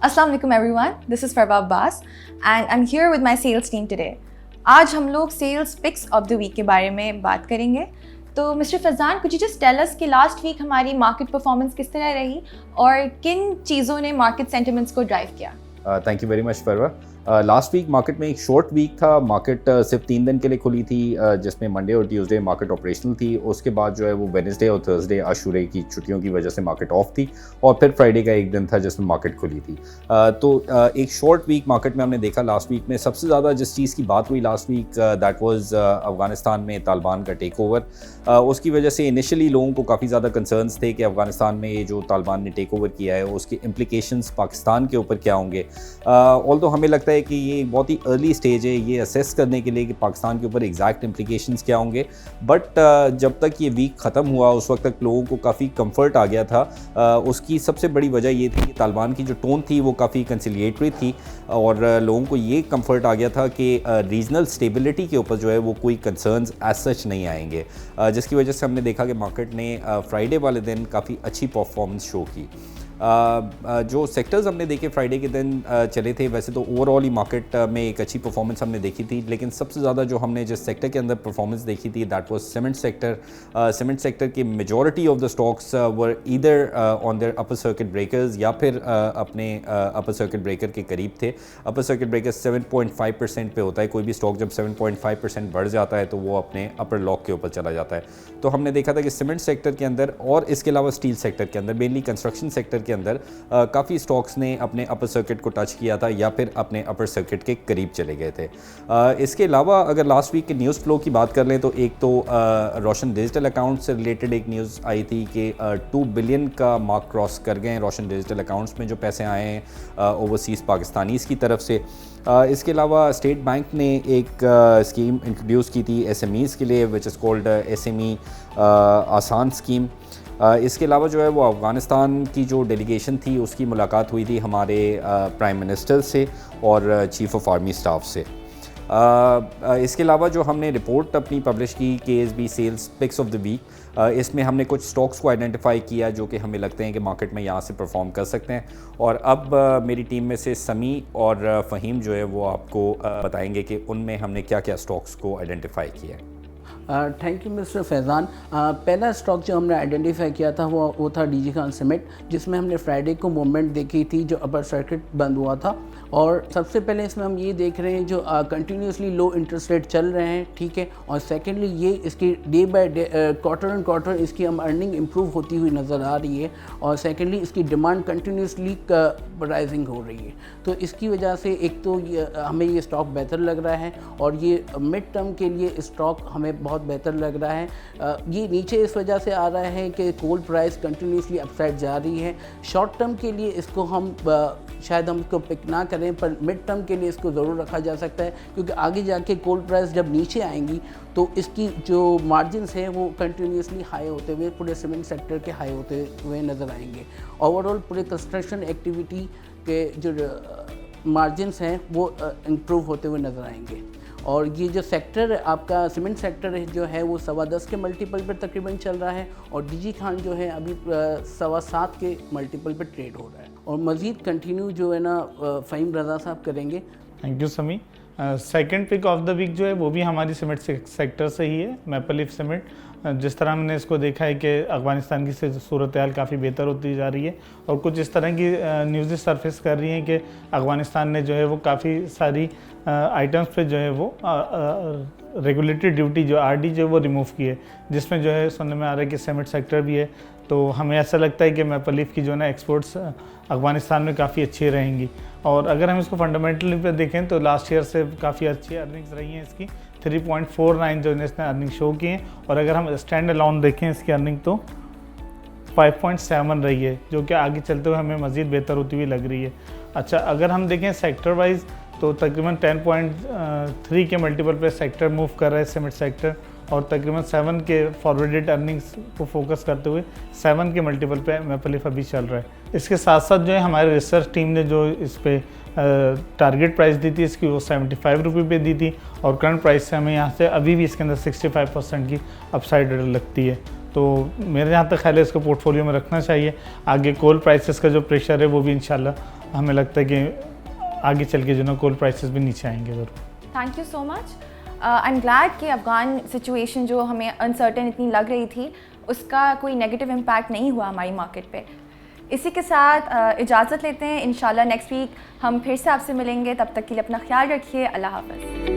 Assalamu alaikum everyone, this is Farba Abbas and I'm here with my sales team today. आज हम लोग sales picks of the week के बारे में बात करेंगे। तो mister Faizan, could you just tell us कि लास्ट वीक हमारी मार्केट परफॉर्मेंस किस तरह रही और किन चीज़ों ने मार्केट सेंटिमेंट्स को ड्राइव किया? Thank you very much Farwa. Last week market में एक शॉर्ट वीक था। मार्केट सिर्फ 3 दिन के लिए खुली थी, जिसमें मंडे और ट्यूसडे मार्केट ऑपरेशनल थी। उसके बाद जो है वो वेडनेसडे और थर्सडे आशूरे की छुट्टियों की वजह से मार्केट ऑफ थी और फिर फ्राइडे का एक दिन था जिसमें मार्केट खुली थी। एक शॉर्ट वीक मार्केट में हमने देखा। लास्ट वीक में सबसे ज़्यादा जिस चीज़ की बात हुई last week, that was Afghanistan में तालिबान का टेक ओवर। उसकी वजह से इनिशियली लोगों को काफ़ी ज़्यादा कंसर्न्स थे कि अफ़गानिस्तान में ये जो तालिबान ने टेक ओवर किया है उसके इम्प्लीकेशंस पाकिस्तान के ऊपर क्या होंगे। ऑल्दो हमें लगता है कि ये बहुत ही अर्ली स्टेज है ये असेस करने के लिए कि पाकिस्तान के ऊपर एग्जैक्ट इम्प्लीकेशंस क्या होंगे। बट जब तक ये वीक ख़त्म हुआ उस वक्त तक लोगों को काफ़ी कंफर्ट आ गया था। उसकी सबसे बड़ी वजह ये थी कि तालिबान की जो टोन थी वो काफ़ी कंसिलिएटरी थी और लोगों को ये कंफर्ट आ गया था कि रीजनल स्टेबिलिटी के ऊपर जो है वो कोई कंसर्न्स एज सच नहीं आएंगे, जिसकी वजह से हमने देखा कि मार्केट ने फ्राइडे वाले दिन काफ़ी अच्छी परफॉर्मेंस शो की। जो सेक्टर्स हमने देखे फ्राइडे के दिन चले थे, वैसे तो ओवरऑल ही मार्केट में एक अच्छी परफॉर्मेंस हमने देखी थी, लेकिन सबसे ज़्यादा जो हमने जिस सेक्टर के अंदर परफॉर्मेंस देखी थी that was cement sector. Cement sector की majority of the stocks were either on their upper circuit breakers या फिर अपने अपर सर्किट ब्रेकर के करीब थे। अपर सर्किट ब्रेकर 7.5% पे होता है। कोई भी स्टॉक जब 7.5% बढ़ जाता है तो वो अपने अपर लॉक के ऊपर चला जाता है। तो हमने देखा था कि सीमेंट सेक्टर के अंदर और इसके अलावा स्टील सेक्टर के अंदर, मेनली कंस्ट्रक्शन सेक्टर के अंदर काफ़ी स्टॉक्स ने अपने अपर सर्किट को टच किया था या फिर अपने अपर सर्किट के करीब चले गए थे। इसके अलावा अगर लास्ट वीक के न्यूज़ फ्लो की बात कर लें तो एक तो रोशन डिजिटल अकाउंट से रिलेटेड एक न्यूज़ आई थी कि 2 बिलियन का मार्क क्रॉस कर गए हैं रोशन डिजिटल अकाउंट्स में जो पैसे आए हैं ओवरसीज़ पाकिस्तानीज़ की तरफ से। इसके अलावा स्टेट बैंक ने एक स्कीम इंट्रोड्यूस की थी SMEs के लिए, विच इज़ कॉल्ड SME आसान स्कीम। इसके अलावा जो है वो अफ़गानिस्तान की जो डेलीगेशन थी उसकी मुलाकात हुई थी हमारे प्राइम मिनिस्टर से और चीफ़ ऑफ आर्मी स्टाफ से। इसके अलावा जो हमने रिपोर्ट अपनी पब्लिश की KSB sales picks of the week, इसमें हमने कुछ स्टॉक्स को आइडेंटिफाई किया जो कि हमें लगते हैं कि मार्केट में यहाँ से परफॉर्म कर सकते हैं। और अब मेरी टीम में से समी और फ़हीम जो है वो आपको बताएंगे कि उनमें हमने क्या क्या स्टॉक्स को आइडेंटिफाई किया है। Thank you mister Faizan. पहला स्टॉक जो हमने आइडेंटिफाई किया था वो था DG खान सीमेंट, जिसमें हमने फ्राइडे को मूवमेंट देखी थी जो अपर सर्किट बंद हुआ था। और सबसे पहले इसमें हम ये देख रहे हैं जो कंटिन्यूसली लो इंटरेस्ट रेट चल रहे हैं, ठीक है। और सेकेंडली ये इसकी day by day quarter and quarter इसकी हम अर्निंग इम्प्रूव होती हुई नज़र आ रही है। और सेकेंडली इसकी डिमांड कंटिन्यूसली राइजिंग हो रही है। तो इसकी वजह से एक तो हमें ये स्टॉक बेहतर लग रहा है और ये मिड टर्म के लिए स्टॉक हमें बहुत बेहतर लग रहा है। ये नीचे इस वजह से आ रहा है कि कोल प्राइस कंटिन्यूसली अपसाइड जा रही है। शॉर्ट टर्म के लिए इसको हम शायद हम इसको पिक ना करें, पर मिड टर्म के लिए इसको ज़रूर रखा जा सकता है, क्योंकि आगे जाके कोल प्राइस जब नीचे आएंगी तो इसकी जो मार्जिन्स हैं वो कंटिन्यूसली हाई होते हुए पूरे सीमेंट सेक्टर के हाई होते हुए नज़र आएंगे। ओवरऑल पूरे कंस्ट्रक्शन एक्टिविटी के जो मार्जिन्स हैं वो इम्प्रूव होते हुए नज़र आएंगे। और ये जो सेक्टर आपका सीमेंट सेक्टर है जो है वो 10.25 के मल्टीपल पर तकरीबन चल रहा है और DG खान जो है अभी 7.25 के मल्टीपल पर ट्रेड हो रहा है। और मज़ीद कंटिन्यू जो है ना फ़हीम रज़ा साहब करेंगे। Thank you Sami. Second pick of the week जो है वो भी हमारी सीमेंट सेक्टर से ही है, मैपल लीफ सीमेंट। जिस तरह हमने इसको देखा है कि अफ़गानिस्तान की सूरत हाल काफ़ी बेहतर होती जा रही है और कुछ इस तरह की न्यूज़ सरफेस कर रही हैं कि अफ़गानिस्तान ने जो है वो काफ़ी सारी आइटम्स पे जो है वो रेगुलेटरी ड्यूटी जो RD जो है वो रिमूव की है, जिसमें जो है सुनने में आ रहा है कि सीमेंट सेक्टर भी है। तो हमें ऐसा लगता है कि मैपल लीफ की जो है ना एक्सपोर्ट्स अफ़गानिस्तान में काफ़ी अच्छी रहेंगी। और अगर हम इसको फंडामेंटली पे देखें तो लास्ट ईयर से काफ़ी अच्छी अर्निंग्स रही हैं इसकी, 3.49 जो इसने अर्निंग शो की हैं। और अगर हम स्टैंड अलोन देखें इसकी अर्निंग तो 5.7 रही है, जो कि आगे चलते हुए हमें मज़ीद बेहतर होती हुई लग रही है। अच्छा, अगर हम देखें सेक्टर वाइज तो तकरीबन 10.3 के मल्टीपल पे सेक्टर मूव कर रहा है सीमेंट सेक्टर और तकरीबन 7 के फॉरवर्डेड अर्निंग्स को फोकस करते हुए 7 के मल्टीपल पे मैपल लीफ अभी चल रहा है। इसके साथ साथ जो है हमारे रिसर्च टीम ने जो इस पे टारगेट प्राइस दी थी इसकी वो 75 रुपये पे दी थी और करंट प्राइस से हमें यहाँ से अभी भी इसके अंदर 65% की अपसाइड लगती है। तो मेरे जहाँ तक ख्याल है इसको पोर्टफोलियो में रखना चाहिए। आगे कोल प्राइसेस का जो प्रेशर है वो भी इंशाल्लाह हमें लगता है कि आगे चल के जो ना कोल प्राइसेस भी नीचे आएंगे ज़रूर। Thank you so much. I am glad कि अफ़गान सिचुएशन जो हमें अनसर्टेन इतनी लग रही थी उसका कोई नेगेटिव इम्पैक्ट नहीं हुआ हमारी मार्केट पे। इसी के साथ इजाज़त लेते हैं। इंशाल्लाह नेक्स्ट वीक हम फिर से आपसे मिलेंगे। तब तक के लिए अपना ख्याल रखिए। अल्लाह हाफ़िज़।